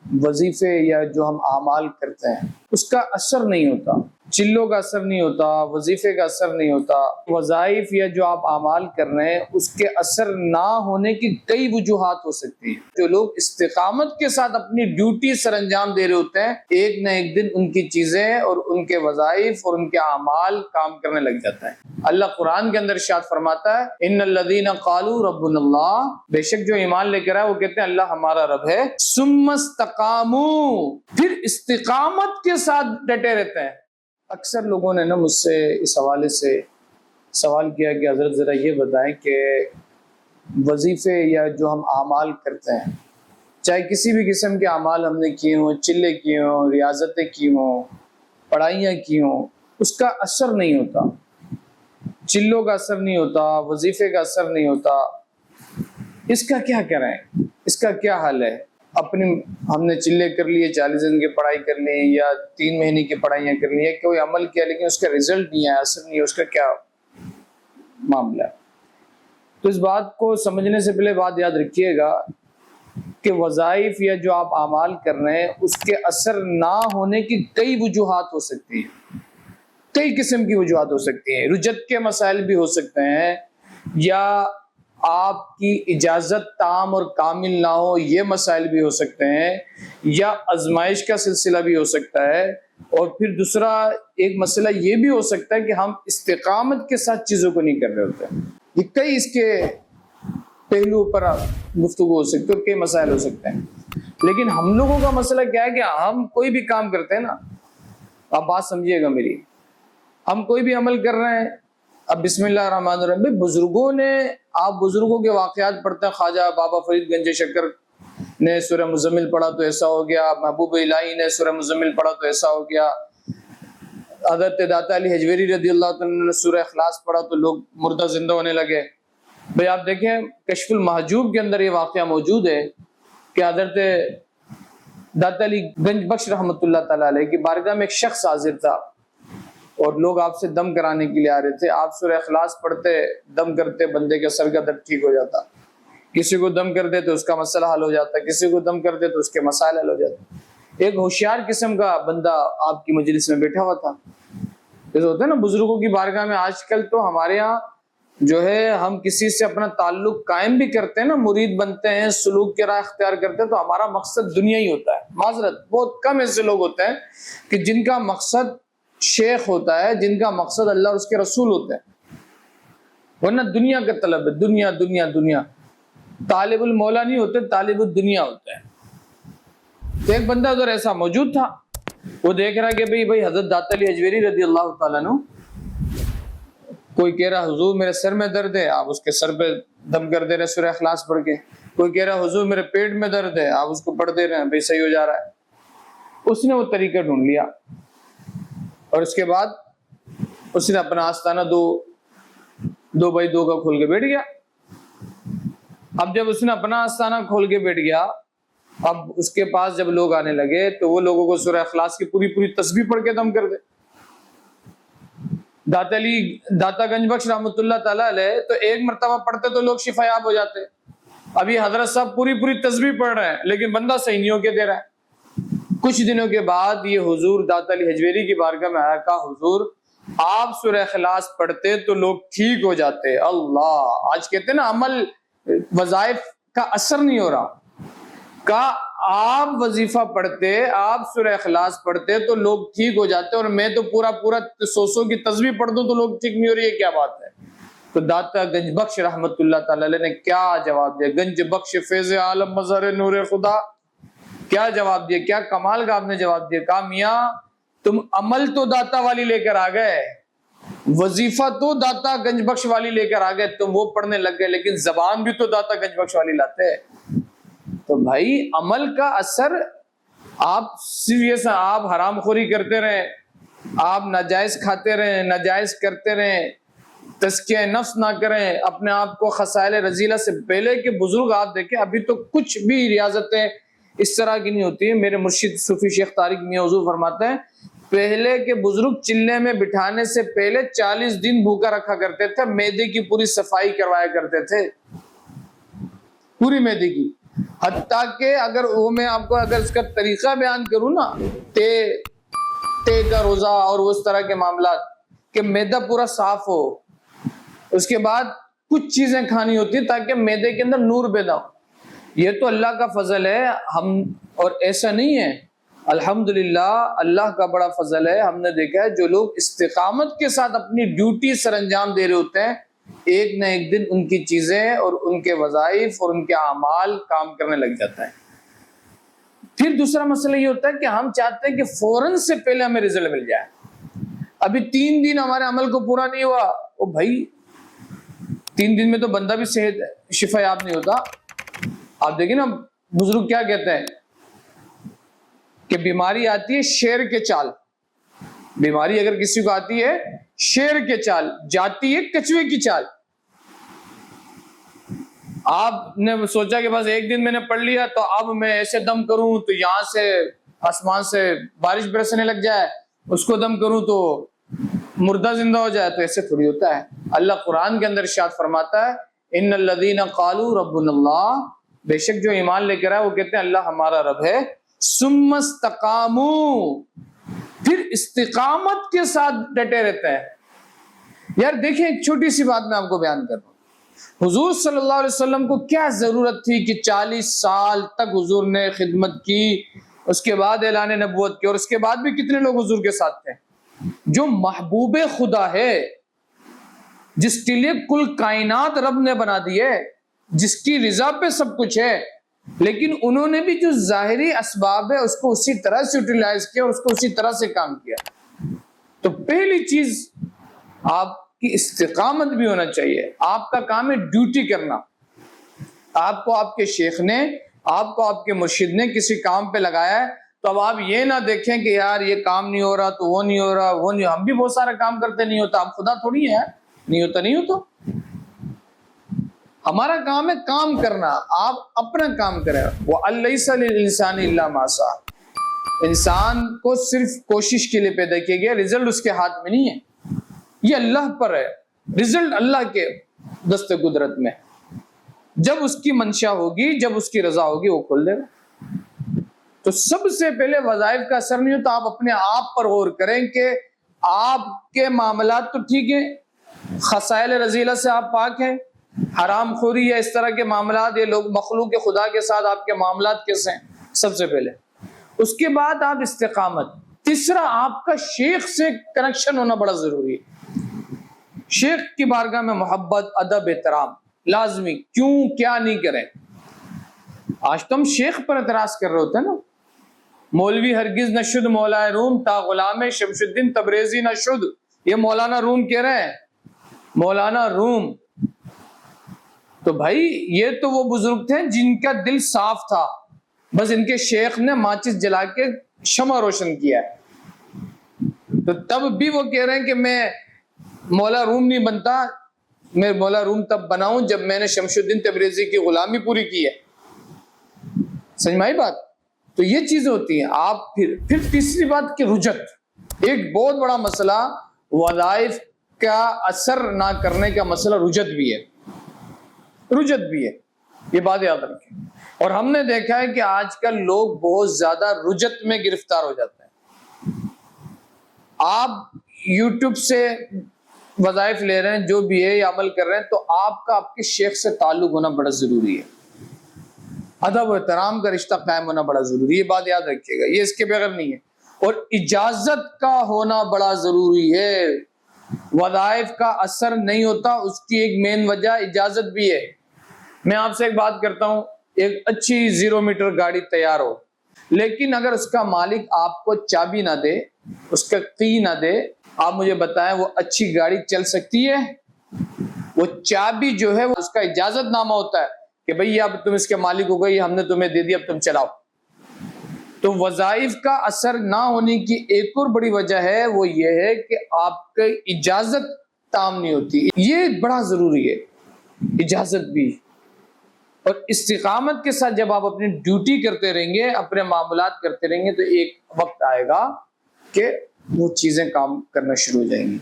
وظیفے یا جو ہم اعمال کرتے ہیں اس کا اثر نہیں ہوتا، چلوں کا اثر نہیں ہوتا، وظیفے کا اثر نہیں ہوتا۔ وظائف یا جو آپ اعمال کر رہے ہیں اس کے اثر نہ ہونے کی کئی وجوہات ہو سکتی ہیں۔ جو لوگ استقامت کے ساتھ اپنی ڈیوٹی سر انجام دے رہے ہوتے ہیں، ایک نہ ایک دن ان کی چیزیں اور ان کے وظائف اور ان کے اعمال کام کرنے لگ جاتا ہے۔ اللہ قرآن کے اندر ارشاد فرماتا ہے ان الذین قالوا ربنا اللہ، بے شک جو ایمان لے کر آئے وہ کہتے ہیں اللہ ہمارا رب ہے، ثم استقاموا، پھر استقامت کے ساتھ ڈٹے رہتے ہیں۔ اکثر لوگوں نے مجھ سے اس حوالے سے سوال کیا کہ حضرت ذرا یہ بتائیں کہ وظیفے یا جو ہم اعمال کرتے ہیں، چاہے کسی بھی قسم کے اعمال ہم نے کیے ہوں، چلے کیے ہوں، ریاضتیں کی ہوں، پڑھائیاں کی ہوں، اس کا اثر نہیں ہوتا، چلوں کا اثر نہیں ہوتا، وظیفے کا اثر نہیں ہوتا، اس کا کیا کریں؟ اس کا کیا حل ہے؟ اپنی ہم نے چلے کر لیے، 40 دن کی پڑھائی کر لی یا 3 مہینے کی پڑھائیاں کر لی، کوئی عمل کیا لیکن اس کا رزلٹ نہیں آیا، اثر نہیں ہے، اس کا کیا معاملہ ہے؟ تو اس بات کو سمجھنے سے پہلے بات یاد رکھیے گا کہ وظائف یا جو آپ اعمال کر رہے ہیں اس کے اثر نہ ہونے کی کئی وجوہات ہو سکتی ہیں، کئی قسم کی وجوہات ہو سکتی ہیں۔ رجت کے مسائل بھی ہو سکتے ہیں، یا آپ کی اجازت تام اور کامل نہ ہو، یہ مسائل بھی ہو سکتے ہیں، یا آزمائش کا سلسلہ بھی ہو سکتا ہے، اور پھر دوسرا ایک مسئلہ یہ بھی ہو سکتا ہے کہ ہم استقامت کے ساتھ چیزوں کو نہیں کر رہے ہوتے۔ یہ کئی اس کے پہلو پر گفتگو ہو سکتی ہے اور کئی مسائل ہو سکتے ہیں، لیکن ہم لوگوں کا مسئلہ کیا ہے کہ ہم کوئی بھی کام کرتے ہیں نا، آپ بات سمجھیے گا میری، ہم کوئی بھی عمل کر رہے ہیں، اب بسم اللہ الرحمن الرحیم، بزرگوں نے، آپ بزرگوں کے واقعات پڑھتے ہیں، خواجہ بابا فرید گنج شکر نے سورہ مزمل پڑھا تو ایسا ہو گیا، محبوب الہی نے سورہ مزمل پڑھا تو ایسا ہو گیا، حضرت داتا علی حجویری رضی اللہ عنہ نے سورہ اخلاص پڑھا تو لوگ مردہ زندہ ہونے لگے۔ بھئی آپ دیکھیں کشف المحجوب کے اندر یہ واقعہ موجود ہے کہ حضرت داتا علی گنج بخش رحمۃ اللہ تعالیٰ علیہ کی بارگاہ میں ایک شخص حاضر تھا اور لوگ آپ سے دم کرانے کے لیے آ رہے تھے۔ آپ سورہ اخلاص پڑھتے، دم کرتے، بندے کے سر کا درد ٹھیک ہو جاتا، کسی کو دم کر دے تو اس کا مسئلہ حل ہو جاتا، کسی کو دم کر دے تو اس کے مسائل حل ہو جاتے۔ ایک ہوشیار قسم کا بندہ آپ کی مجلس میں بیٹھا ہوا تھا۔ جیسے ہوتا ہے نا بزرگوں کی بارگاہ میں، آج کل تو ہمارے یہاں جو ہے ہم کسی سے اپنا تعلق قائم بھی کرتے ہیں نا، مرید بنتے ہیں، سلوک کی راہ اختیار کرتے ہیں، تو ہمارا مقصد دنیا ہی ہوتا ہے۔ معذرت، بہت کم ایسے لوگ ہوتے ہیں کہ جن کا مقصد شیخ ہوتا ہے، جن کا مقصد اللہ اور اس کے رسول ہوتے ہیں، ورنہ دنیا کا طلب ہے، دنیا دنیا دنیا۔ طالب المولا نہیں ہوتے، طالب الدنیا ہوتے ہیں۔ تو ایک بندہ ادھر ایسا موجود تھا، وہ دیکھ رہا کہ بھئی حضرت داتا علی حجویری رضی اللہ تعالیٰ عنہ، کوئی کہہ رہا حضور میرے سر میں درد ہے، آپ اس کے سر پہ دم کر دے رہے سورہ اخلاص پڑھ کے، کوئی کہہ رہا حضور میرے پیٹ میں درد ہے، آپ اس کو پڑھ دے رہے ہیں، بھئی صحیح ہو جا رہا ہے۔ اس نے وہ طریقہ ڈھونڈ لیا اور اس کے بعد اس نے اپنا آستانہ دو بائی دو کا کھول کے بیٹھ گیا۔ اب جب اس نے اپنا آستانہ کھول کے بیٹھ گیا، اب اس کے پاس جب لوگ آنے لگے تو وہ لوگوں کو سورہ اخلاص کی پوری تسبیح پڑھ کے دم کر دے۔ داتا گنج بخش رحمۃ اللہ تعالیٰ علیہ تو ایک مرتبہ پڑھتے تو لوگ شفا یاب ہو جاتے، ابھی حضرت صاحب پوری تسبیح پڑھ رہے ہیں لیکن بندہ صحیح نہیں ہو کے دے رہا ہے۔ کچھ دنوں کے بعد یہ حضور داتا علی حجویری کی بارگاہ میں آیا، کہا حضور آپ سورہ اخلاص پڑھتے تو لوگ ٹھیک ہو جاتے۔ اللہ، آج کہتے ہیں نا عمل وظائف کا اثر نہیں ہو رہا، کہا آپ وظیفہ پڑھتے، آپ سورہ اخلاص پڑھتے تو لوگ ٹھیک ہو جاتے، اور میں تو پورا 100 کی تسبیح پڑھ دوں تو لوگ ٹھیک نہیں ہو رہی ہے، کیا بات ہے؟ تو داتا گنج بخش رحمت اللہ تعالی علیہ نے کیا جواب دیا؟ گنج بخش فیض عالم مظہر نور خدا، کیا جواب دیا؟ کیا کمال کا آپ نے جواب دیا؟ کہا میاں تم عمل تو داتا والی لے کر آ گئے، وظیفہ تو داتا گنج بخش والی لے کر آ گئے، تم وہ پڑھنے لگ گئے، لیکن زبان بھی تو داتا گنج بخش والی لاتے۔ تو بھائی عمل کا اثر، آپ صرف آپ حرام خوری کرتے رہیں، آپ ناجائز کھاتے رہیں، ناجائز کرتے رہیں، تزکیہ نفس نہ کریں، اپنے آپ کو خسائل رذیلہ سے، پہلے کے بزرگ آپ دیکھیں ابھی تو کچھ بھی ریاضتیں اس طرح کی نہیں ہوتی ہیں۔ میرے مرشد صوفی شیخ طارق میاں حضور فرماتے ہیں پہلے کے بزرگ چلے میں بٹھانے سے پہلے 40 دن بھوکا رکھا کرتے تھے، معدے کی پوری صفائی کروایا کرتے تھے، پوری معدے کی، حتیٰ کہ اگر وہ میں آپ کو اگر اس کا طریقہ بیان کروں نا، تے کا روزہ اور اس طرح کے معاملات، کہ معدہ پورا صاف ہو، اس کے بعد کچھ چیزیں کھانی ہوتی ہیں تاکہ معدے کے اندر نور پیدا ہو. یہ تو اللہ کا فضل ہے. ہم اور ایسا نہیں ہے، الحمدللہ اللہ کا بڑا فضل ہے. ہم نے دیکھا ہے جو لوگ استقامت کے ساتھ اپنی ڈیوٹی سر انجام دے رہے ہوتے ہیں، ایک نہ ایک دن ان کی چیزیں اور ان کے وظائف اور ان کے اعمال کام کرنے لگ جاتا ہے. پھر دوسرا مسئلہ یہ ہوتا ہے کہ ہم چاہتے ہیں کہ فوراً سے پہلے ہمیں رزلٹ مل جائے. ابھی 3 دن ہمارے عمل کو پورا نہیں ہوا، او بھائی 3 دن میں تو بندہ بھی صحت شفا یاب نہیں ہوتا. آپ دیکھیں نا بزرگ کیا کہتے ہیں کہ بیماری آتی ہے شیر کے چال. بیماری اگر کسی کو آتی ہے شیر کے چال، جاتی ہے کچھوے کی چال. آپ نے سوچا کہ بس ایک دن میں نے پڑھ لیا تو اب میں ایسے دم کروں تو یہاں سے آسمان سے بارش برسنے لگ جائے، اس کو دم کروں تو مردہ زندہ ہو جائے. تو ایسے تھوڑی ہوتا ہے. اللہ قرآن کے اندر ارشاد فرماتا ہے ان الذین قالوا ربنا اللہ، بے شک جو ایمان لے کر آئے وہ کہتے ہیں اللہ ہمارا رب ہے. ثم استقاموا، پھر استقامت کے ساتھ ڈٹے رہتے ہیں. یار دیکھیں ایک چھوٹی سی بات میں آپ کو بیان کر رہا ہوں. حضور صلی اللہ علیہ وسلم کو کیا ضرورت تھی کہ 40 سال تک حضور نے خدمت کی، اس کے بعد اعلان نبوت کی، اور اس کے بعد بھی کتنے لوگ حضور کے ساتھ تھے. جو محبوب خدا ہے، جس کے لیے کل کائنات رب نے بنا دی ہے، جس کی رضا پہ سب کچھ ہے، لیکن انہوں نے بھی جو ظاہری اسباب ہے اس کو اسی طرح سے یوٹیلائز کیا اور اس کو اسی طرح سے کام کیا. تو پہلی چیز آپ کی استقامت بھی ہونا چاہیے. آپ کا کام ہے ڈیوٹی کرنا. آپ کو آپ کے شیخ نے، آپ کو آپ کے مرشد نے کسی کام پہ لگایا ہے تو اب آپ یہ نہ دیکھیں کہ یار یہ کام نہیں ہو رہا تو وہ نہیں ہو رہا، وہ نہیں. ہم بھی بہت سارا کام کرتے نہیں ہوتا. آپ خدا تھوڑی ہے، نہیں ہوتا نہیں ہوتا. ہمارا کام ہے کام کرنا. آپ اپنا کام کریں. وَأَلَّيْسَ لِلْإِنسَانِ إِلَّا مَا سَعَى، انسان کو صرف کوشش کے لیے پیدا کیا گیا، رزلٹ اس کے ہاتھ میں نہیں ہے. یہ اللہ پر ہے، رزلٹ اللہ کے دست قدرت میں. جب اس کی منشا ہوگی، جب اس کی رضا ہوگی وہ کھول دے گا. تو سب سے پہلے وظائف کا اثر نہیں ہوتا. آپ اپنے آپ پر غور کریں کہ آپ کے معاملات تو ٹھیک ہیں، خسائل رذیلہ سے آپ پاک ہیں، حرام خوری یا اس طرح کے معاملات، یہ لوگ مخلوق خدا کے ساتھ آپ کے معاملات کیسے ہیں سب سے پہلے. اس کے بعد آپ استقامت. تیسرا آپ کا شیخ سے کنیکشن ہونا بڑا ضروری ہے. شیخ کی بارگاہ میں محبت، ادب، احترام لازمی. کیوں کیا نہیں کریں. آج تو ہم شیخ پر اعتراض کر رہے ہوتے ہیں نا. مولوی ہرگز نہ شد مولا روم، تا غلام شمس الدین تبریزی نہ شد. یہ مولانا روم کہہ رہے ہیں، مولانا روم. تو بھائی یہ تو وہ بزرگ تھے جن کا دل صاف تھا، بس ان کے شیخ نے ماچس جلا کے شمع روشن کیا ہے. تو تب بھی وہ کہہ رہے ہیں کہ میں مولا روم نہیں بنتا. میں مولا روم تب بناؤں جب میں نے شمس الدین تبریزی کی غلامی پوری کی ہے. سمجھ میں آئی بات؟ تو یہ چیزیں ہوتی ہیں. آپ پھر تیسری بات کہ رجت. ایک بہت بڑا مسئلہ وظائف کا اثر نہ کرنے کا مسئلہ رجت بھی ہے. رجت بھی ہے، یہ بات یاد رکھیں. اور ہم نے دیکھا ہے کہ آج کل لوگ بہت زیادہ رجت میں گرفتار ہو جاتے ہیں. آپ یوٹیوب سے وظائف لے رہے ہیں، جو بھی ہے یا عمل کر رہے ہیں، تو آپ کا آپ کے شیخ سے تعلق ہونا بڑا ضروری ہے. ادب و احترام کا رشتہ قائم ہونا بڑا ضروری ہے. یہ بات یاد رکھیے گا، یہ اس کے بغیر نہیں ہے. اور اجازت کا ہونا بڑا ضروری ہے. وظائف کا اثر نہیں ہوتا، اس کی ایک مین وجہ اجازت بھی ہے. میں آپ سے ایک بات کرتا ہوں، ایک اچھی 0 میٹر گاڑی تیار ہو، لیکن اگر اس کا مالک آپ کو چابی نہ دے، اس کا کی نہ دے، آپ مجھے بتائیں وہ اچھی گاڑی چل سکتی ہے؟ وہ چابی جو ہے اس کا اجازت نامہ ہوتا ہے کہ بھئی اب تم اس کے مالک ہو گئی، ہم نے تمہیں دے دیا، اب تم چلاؤ. تو وظائف کا اثر نہ ہونے کی ایک اور بڑی وجہ ہے، وہ یہ ہے کہ آپ کی اجازت تام نہیں ہوتی. یہ بڑا ضروری ہے، اجازت بھی. اور استقامت کے ساتھ جب آپ اپنی ڈیوٹی کرتے رہیں گے، اپنے معاملات کرتے رہیں گے، تو ایک وقت آئے گا کہ وہ چیزیں کام کرنا شروع ہو جائیں گی.